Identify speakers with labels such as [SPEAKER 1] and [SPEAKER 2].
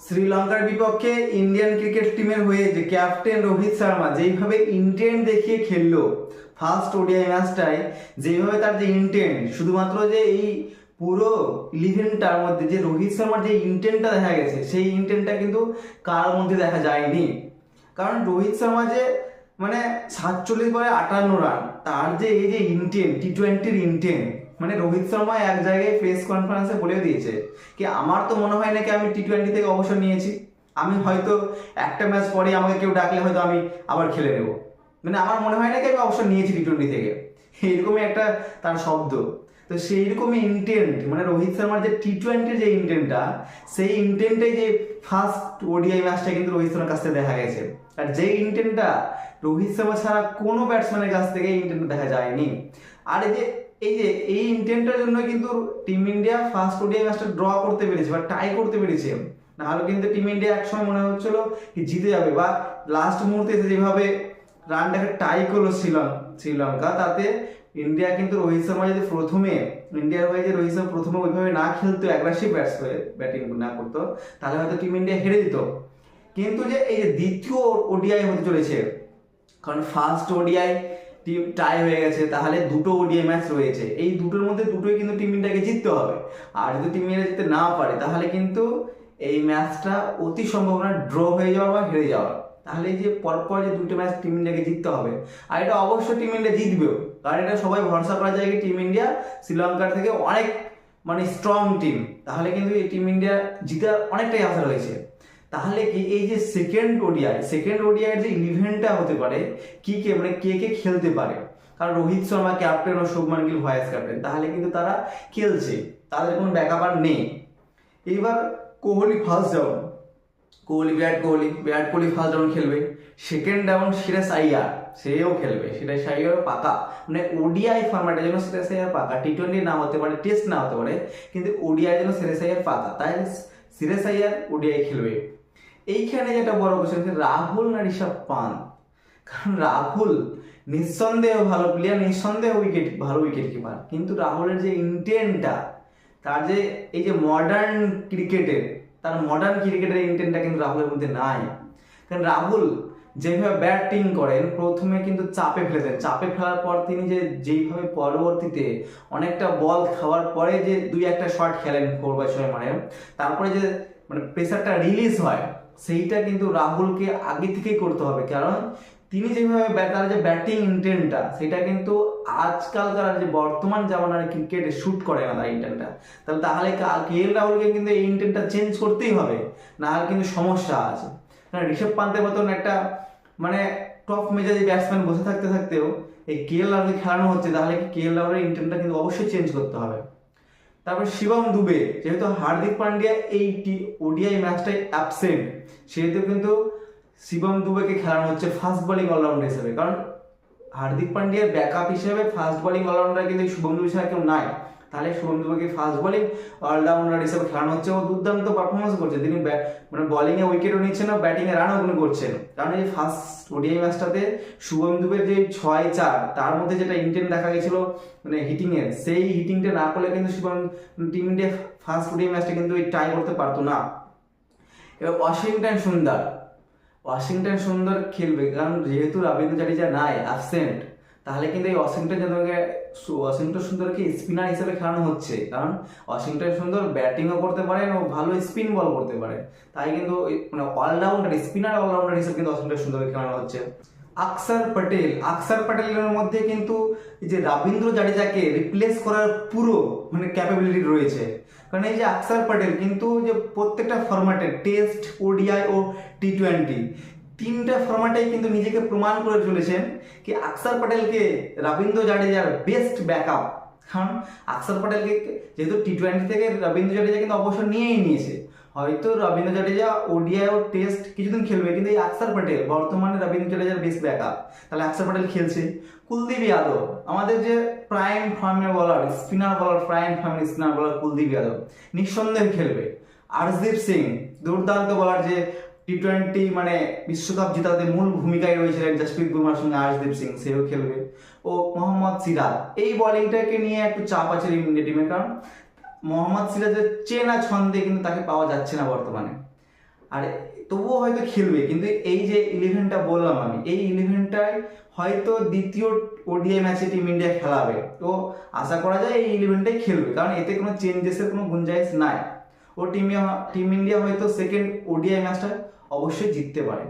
[SPEAKER 1] শ্রীলঙ্কার বিপক্ষে Indian cricket টিমের হয়ে যে ক্যাপ্টেন রোহিত শর্মা যেইভাবে ইন্টেন্ট দেখিয়ে খেললো ফার্স্ট ওডিআই ম্যাচটায়, যেইভাবে তার যে ইন্টেন্ট, শুধুমাত্র যে এই পুরো 11টার মধ্যে যে রোহিত শর্মার যে ইন্টেন্টটা দেখা গেছে, সেই ইন্টেন্টটা কিন্তু কার মধ্যে দেখা যায়নি। কারণ রোহিত শর্মা যে মানে 47/58 রান, তার যে এই যে ইন্টেন্ট, টি-20-র ইন্টেন্ট, মানে রোহিত শর্মা এক জায়গায় প্রেস কনফারেন্সে বলে দিয়েছে কি আমার তো মনে হয় না কি আমি টি-20 থেকে অবসর নিয়েছি, আমি হয়তো একটা ম্যাচ পরে আমাকে কেউ ডাকলে হয়তো আমি আবার খেলে নেব, মানে আমার মনে হয় না কি আমি অবসর নিয়েছি টি-20 থেকে, এরকমই একটা তার শব্দ। তো সেই রকমই ইন্টেন্ট, মানে রোহিত শর্মার যে টি-20-র যে ইন্টেন্টটা, সেই ইন্টেন্টটাই যে ফার্স্ট ওডিআই ম্যাচটা কিন্তু রোহিত শর্মার কাছ থেকে দেখা গেছে। আর যে ইন্টেন্টটা রোহিত শর্মা ছাড়া কোনো ব্যাটসম্যানের কাছ থেকে এই ইন্টেন্ট দেখা যায়নি। আর এই ইন্টেন্টের জন্য কিন্তু টিম ইন্ডিয়া ফার্স্ট ওডিআই ম্যাচটা ড্র করতে পেরেছে বা টাই করতে পেরেছে। নাহলে কিন্তু টিম ইন্ডিয়া একসময় মনে হচ্ছিল কি জিতে যাবে, বা লাস্ট মুহূর্তে এসে যেভাবে রানটাকে টাই করলো শ্রীলঙ্কা, তাতে ইন্ডিয়া কিন্তু রোহিত শর্মা যদি প্রথমে ইন্ডিয়ার হয়ে যে রোহিত শর্মা প্রথমে ওইভাবে না খেলতো, অ্যাগ্রেসিভ ব্যাটিং না করতো, তাহলে হয়তো টিম ইন্ডিয়া হেরে যেত। কিন্তু যে এই যে দ্বিতীয় ওডিআই হতে চলেছে, কারণ ফার্স্ট ওডিআই টিম টাই হয়ে গেছে, তাহলে দুটো ওডিআই ম্যাচ রয়েছে, এই দুটোর মধ্যে দুটোই কিন্তু টিম ইন্ডিয়াকে জিততে হবে। আর যদি টিম ইন্ডিয়া জিততে না পারে, তাহলে কিন্তু এই ম্যাচটা অতি সম্ভাবনা ড্র হয়ে যাওয়ার বা হেরে যাওয়ার। তাহলে এই যে পরপর যে দুটো ম্যাচ টিম ইন্ডিয়াকে জিততে হবে, আর এটা অবশ্যই টিম ইন্ডিয়া জিতবেও, কারণ এটা সবাই ভরসা করা যায় টিম ইন্ডিয়া শ্রীলঙ্কার থেকে অনেক মানে স্ট্রং টিম, তাহলে কিন্তু এই টিম ইন্ডিয়া জিতার অনেকটাই আশা রয়েছে। তাহলে কি এই যে সেকেন্ড ওডিআই যে ইভেন্টটা হতে পারে, মানে কে কে খেলতে পারে, কারণ রোহিত শর্মা ক্যাপ্টেন ও শুভমান গিল ভাইস ক্যাপ্টেন, তাহলে কিন্তু তারা খেলছে, তাদের কোনো ব্যাকআপ আর নেই। এইবার Kohli first down, Virat Kohli first down খেলবে। সেকেন্ড ডাউন সিরাজ আইয়ার, সেও খেলবে, সিরাজ আইয়ারও পাকা, মানে ওডিআই ফরম্যাটের জন্য সিরাজ আইয়ার পাকা। টি-20 না হতে পারে, টেস্ট না হতে পারে, কিন্তু ওডিআই জন্য সিরাজ আইয়ার পাকা, তাই সিরাজ আইয়ার ওডিআই খেলবে। এইখানে যেটা বড় কোশ্চেন, রাহুল না ঋষভ পান্থ? কারণ রাহুল নিঃসন্দেহ ভালো প্লেয়ার, নিঃসন্দেহ ভালো উইকেট কিপার, কিন্তু রাহুলের যে ইন্টেন্টটা, তার যে এই যে মডার্ন ক্রিকেটের ইন্টেন্টটা কিন্তু রাহুলের মধ্যে নাই। কারণ রাহুল যেভাবে ব্যাটিং করেন, প্রথমে কিন্তু চাপে ফেলার পর তিনি যেইভাবে পরবর্তীতে অনেকটা বল খাওয়ার পরে যে 2-1টা শট খেলেন 4/6 মারে, তারপরে যে মানে প্রেসারটা রিলিজ হয়, সেইটা কিন্তু রাহুলকে আগে থেকেই করতে হবে। কারণ তিনি যেভাবে তার যে ব্যাটিং ইন্টেন্টটা, সেটা কিন্তু আজকালকার যে বর্তমান জামানার ক্রিকেটে শুট করে না তার ইন্টেন্টটা। তাহলে KL রাহুলকে কিন্তু এই ইন্টেন্টটা চেঞ্জ করতেই হবে, নাহলে কিন্তু সমস্যা আছে। কারণ ঋষভ পান্তের মতন একটা মানে টপ মেজাজি ব্যাটসম্যান বসে থাকতেও এই KL রাহুলকে খেলানো হচ্ছে, তাহলে KL রাহুলের ইন্টেন্টটা কিন্তু অবশ্যই চেঞ্জ করতে হবে। তারপর শিবম দুবে, যেহেতু হার্দিক পান্ডিয়া এই ওডিআই ম্যাচটাই অ্যাবসেন্ট, সেহেতু কিন্তু শিবম দুবেকে খেলানো হচ্ছে ফাস্ট বোলিং অলরাউন্ডার হিসেবে। কারণ হার্দিক পান্ডিয়ার ব্যাকআপ হিসেবে ফাস্ট বোলিং অলরাউন্ডার কিন্তু শুভম দুবে ছাড়া কেউ নাই, তাহলে শুভম দুবেকে ফাস্ট বোলিং অলরাউন্ডার হিসেবে খেলানো হচ্ছে। ও দুর্দান্ত পারফরমেন্স করছে, তিনি মানে বোলিংয়ে উইকেটও নিচ্ছেন, ব্যাটিংয়ে রানও করছেন। কারণ এই ফার্স্ট ওডিআই ম্যাচটাতে শুভম দুবের যে 6-4, তার মধ্যে যেটা ইন্টেন্ট দেখা গেছিল মানে হিটিংয়ের, সেই হিটিংটা না করলে কিন্তু টিম ইন্ডিয়া ফার্স্ট ওডিআই ম্যাচটা কিন্তু টাই করতে পারতো না। এবার ওয়াশিংটন সুন্দর খেলবে, কারণ যেহেতু রবীন্দ্র জাদেজা নাই, অ্যাবসেন্ট, তাহলে কিন্তু এই ওয়াশিংটন সুন্দরকে স্পিনার হিসেবে খেলানো হচ্ছে। কারণ ওয়াশিংটন সুন্দর ব্যাটিংও করতে পারেন ও ভালো স্পিন বল করতে পারে, তাই কিন্তু মানে স্পিনার অলরাউন্ডার হিসেবে কিন্তু ওয়াশিংটন সুন্দরকে খেলানো হচ্ছে। আকসার প্যাটেলের মধ্যে কিন্তু এই যে রবীন্দ্র জাদেজাকে রিপ্লেস করার পুরো মানে ক্যাপাবিলিটি রয়েছে। কারণ এই যে আকসার প্যাটেল কিন্তু যে প্রত্যেকটা ফরম্যাটে, টেস্ট, ওডিআই ও টি-20, 3টা ফরম্যাটেই কিন্তু নিজেকে প্রমাণ করে চলেছেন কি আকসার প্যাটেলকে রবীন্দ্র জাদেজার বেস্ট ব্যাকআপ। কারণ আকসার প্যাটেলকে যেহেতু টি-20 থেকে রবীন্দ্র জাদেজা কিন্তু অবসর নিয়েছে, হয়তো রবীন্দ্র জাদেজা ওডিআই ও টেস্ট কিছুদিন খেলবে, কিন্তু এই আকসার প্যাটেল বর্তমানে রবীন্দ্র জাদেজার বেস্ট ব্যাকআপ, তাহলে আকসার প্যাটেল খেলছে। কুলদীপ যাদব, আমাদের যে প্রাইম ফর্মের স্পিনার বলার কুলদীপ যাদব নিঃসন্দেহে খেলবে। আর্শদীপ সিং দুর্দান্ত বলার, যে টি-20 মানে বিশ্বকাপ জেতাতে মূল ভূমিকায় রয়েছিলেন জসপ্রীত বুমরার সঙ্গে আর্শদীপ সিং, সেও খেলবে। ও মোহাম্মদ সিরাজ, এই বোলিংটাকে নিয়ে একটু চাপ আছে ইন্ডিয়া টিমের, কারণ মোহাম্মদ সিরাজের চেনা ছন্দে কিন্তু তাকে পাওয়া যাচ্ছে না বর্তমানে। আর তবুও হয়তো খেলবে, কিন্তু এই যে 11টা বললাম আমি, এই 11টায় হয়তো দ্বিতীয় ওডিআই ম্যাচে টিম ইন্ডিয়া খেলাবে। তো আশা করা যায় এই 11টাই খেলবে, কারণ এতে কোনো চেঞ্জেসের কোনো গুঞ্জাইশ নাই। টিম ইন্ডিয়া হয়তো সেকেন্ড ওডিআই ম্যাচটা অবশ্যই জিততে পারে।